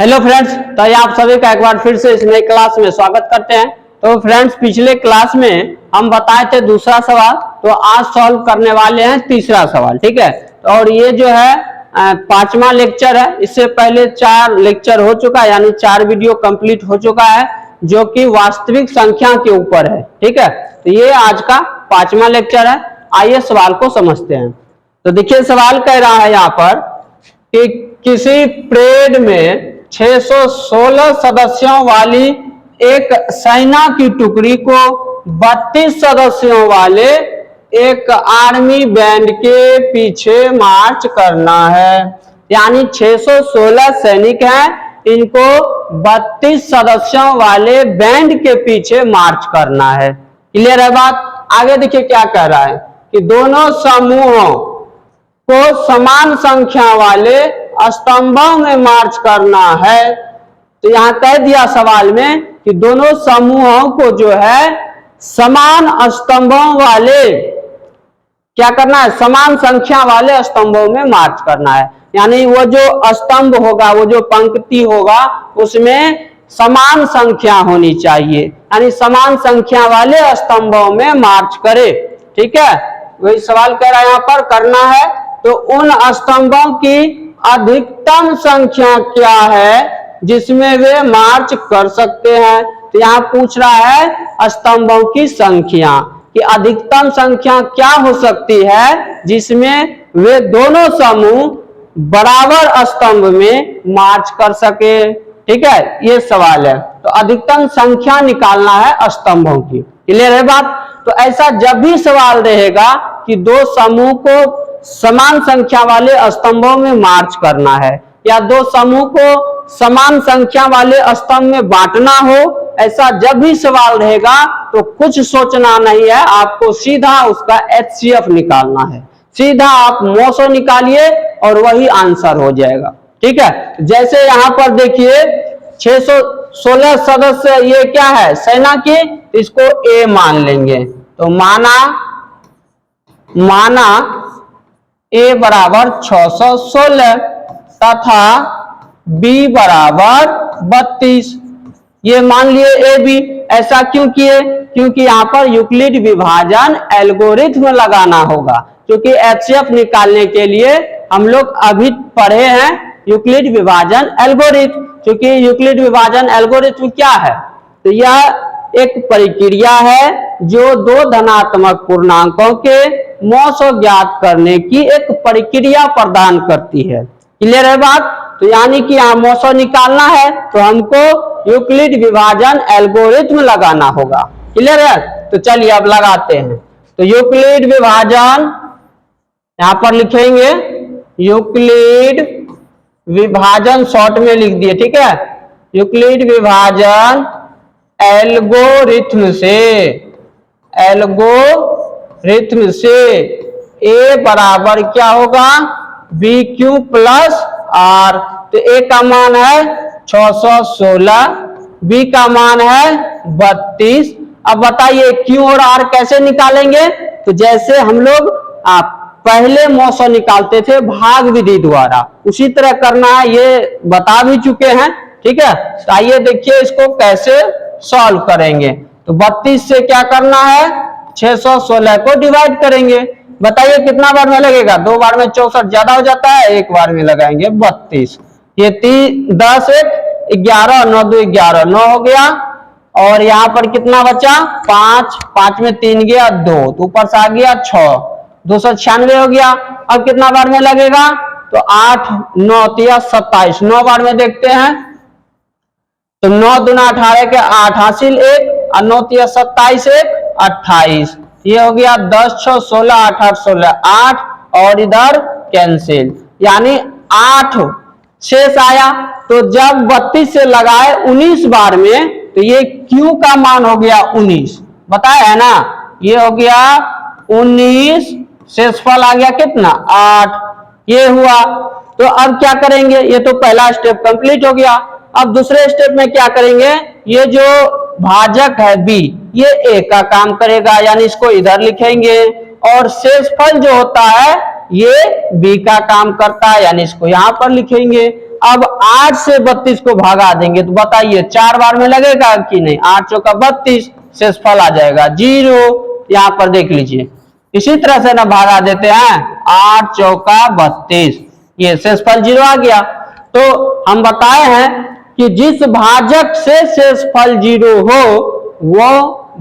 Hello friends, तो आप सभी का एक बार फिर से इस नई क्लास में स्वागत करते हैं। तो फ्रेंड्स, पिछले क्लास में हम बताए थे दूसरा सवाल, तो आज सॉल्व करने वाले हैं तीसरा सवाल। ठीक है, और ये जो है पांचवा लेक्चर है। इससे पहले 4 लेक्चर हो चुका है, यानी 4 वीडियो कंप्लीट हो चुका है जो कि वास्तविक संख्या के ऊपर है। ठीक है, तो ये आज का पांचवा लेक्चर है। आइए सवाल को समझते हैं। तो देखिए, सवाल कह रहा है यहाँ पर कि किसी परेड में 616 सदस्यों वाली एक सेना की टुकड़ी को 32 सदस्यों वाले एक आर्मी बैंड के पीछे मार्च करना है। यानी 616 सैनिक हैं, इनको 32 सदस्यों वाले बैंड के पीछे मार्च करना है। क्लियर है बात? आगे देखिए क्या कह रहा है कि दोनों समूहों को समान संख्या वाले स्तंभों में मार्च करना है। तो यहां कह दिया सवाल में कि दोनों समूहों को जो है समान स्तंभों वाले क्या करना है, समान संख्या वाले स्तंभों में मार्च करना है। यानी वो जो स्तंभ होगा, वो जो पंक्ति होगा, उसमें समान संख्या होनी चाहिए, यानी समान संख्या वाले स्तंभों में मार्च करे। ठीक है, वही सवाल कह रहा है यहाँ पर करना है। तो उन स्तंभों की अधिकतम संख्या क्या है जिसमें वे मार्च कर सकते हैं। तो यहाँ पूछ रहा है स्तंभों की संख्या, कि अधिकतम संख्या क्या हो सकती है जिसमें वे दोनों समूह बराबर स्तंभ में मार्च कर सके। ठीक है, ये सवाल है। तो अधिकतम संख्या निकालना है स्तंभों की। क्लियर है बात? तो ऐसा जब भी सवाल रहेगा कि दो समूह को समान संख्या वाले स्तंभों में मार्च करना है या दो समूह को समान संख्या वाले स्तंभ में बांटना हो, ऐसा जब भी सवाल रहेगा तो कुछ सोचना नहीं है, आपको सीधा उसका HCF निकालना है। सीधा आप मोसो निकालिए और वही आंसर हो जाएगा। ठीक है, जैसे यहां पर देखिए 616 सदस्य, ये क्या है, सेना की, इसको A मान लेंगे। तो माना A बराबर 616 तथा B बराबर 32, ये मान लिए A B। ऐसा क्यों किए? क्योंकि यहाँ पर यूक्लिड विभाजन एल्गोरिथ्म लगाना होगा। क्योंकि HCF निकालने के लिए हम लोग अभी पढ़े हैं यूक्लिड विभाजन एल्गोरिथ्म। क्योंकि यूक्लिड विभाजन एल्गोरिथ्म क्या है? तो यह एक प्रक्रिया है जो दो धनात्मक पूर्णांकों के मोसो ज्ञात करने की एक प्रक्रिया प्रदान करती है। क्लियर है बात? तो यानी कि यहाँ मोसो निकालना है तो हमको यूक्लिड विभाजन एल्गोरिथ्म लगाना होगा। क्लियर है? तो चलिए अब लगाते हैं। तो यूक्लिड विभाजन यहाँ पर लिखेंगे, यूक्लिड विभाजन शॉर्ट में लिख दिए। ठीक है, यूक्लिड विभाजन एल्गोरिथ्म से A बराबर क्या होगा, BQ प्लस R। तो A का मान है 616, B का मान है 32। अब बताइए Q और R कैसे निकालेंगे? तो जैसे हम लोग पहले मोसो निकालते थे भाग विधि द्वारा, उसी तरह करना है, ये बता भी चुके हैं। ठीक है, तो आइए देखिए इसको कैसे सॉल्व करेंगे। तो 32 से क्या करना है, 616 को डिवाइड करेंगे। बताइए कितना बार में लगेगा? 2 बार में 64 ज्यादा हो जाता है, 1 बार में लगाएंगे 32। ये 10 1 11, 9 2 11, 9 हो गया। और यहाँ पर कितना बचा, 5 में 3 गया 2, तो ऊपर से आ गया 6, 296 हो गया। अब कितना बार में लगेगा? तो 8 9 27, 9 बार में देखते हैं। तो 9 दूना 18 के 8 हासिल 1 और 9 27 1 28, ये हो गया 10 6 16 8 8 16 8, और इधर कैंसिल, यानी 8 शेष आया। तो जब 32 से लगाए 19 बार में, तो ये Q का मान हो गया 19, बताया है ना, ये हो गया 19। शेषफल आ गया कितना, 8, ये हुआ। तो अब क्या करेंगे, ये तो पहला स्टेप कंप्लीट हो गया। अब दूसरे स्टेप में क्या करेंगे, ये जो भाजक है B, ये A का काम करेगा, यानी इसको इधर लिखेंगे। और शेषफल जो होता है ये B का काम करता है, यानी इसको यहां पर लिखेंगे। अब 8 से 32 को भागा देंगे तो बताइए 4 बार में लगेगा कि नहीं। 8 चौका 32, शेषफल आ जाएगा 0। यहाँ पर देख लीजिए, इसी तरह से ना भागा देते हैं, 8 चौका 32, ये शेषफल 0 आ गया। तो हम बताए हैं कि जिस भाजक से शेषफल 0 हो वो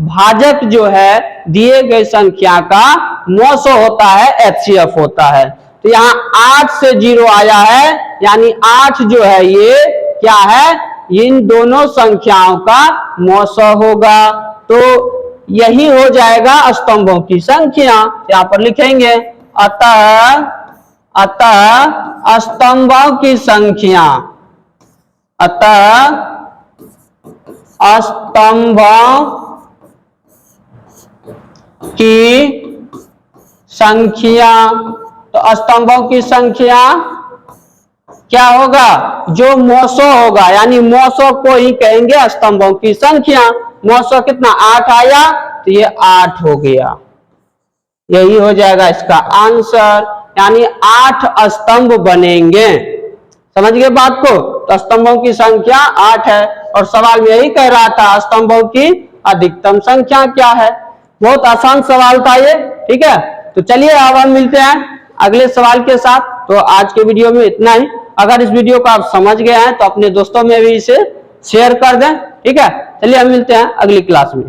भाजक जो है दिए गए संख्या का मौसो होता है, एचसीएफ होता है। तो यहाँ 8 से 0 आया है, यानी 8 जो है ये क्या है, इन दोनों संख्याओं का मौसो होगा। तो यही हो जाएगा स्तंभों की संख्या। यहाँ पर लिखेंगे अतः स्तंभों की संख्या, अतः स्तंभों की संख्या। तो स्तंभों की संख्या क्या होगा, जो मौसो होगा, यानी मौसो को ही कहेंगे स्तंभों की संख्या। मौसो कितना 8 आया तो ये 8 हो गया, यही हो जाएगा इसका आंसर, यानी 8 स्तंभ बनेंगे। समझ गए बात को। तो स्तंभों की संख्या 8 है और सवाल में यही कह रहा था स्तंभों की अधिकतम संख्या क्या है। बहुत आसान सवाल था ये, ठीक है। तो चलिए अब हम मिलते हैं अगले सवाल के साथ। तो आज के वीडियो में इतना ही। अगर इस वीडियो को आप समझ गए हैं तो अपने दोस्तों में भी इसे शेयर कर दें, ठीक है। चलिए हम मिलते हैं अगली क्लास में।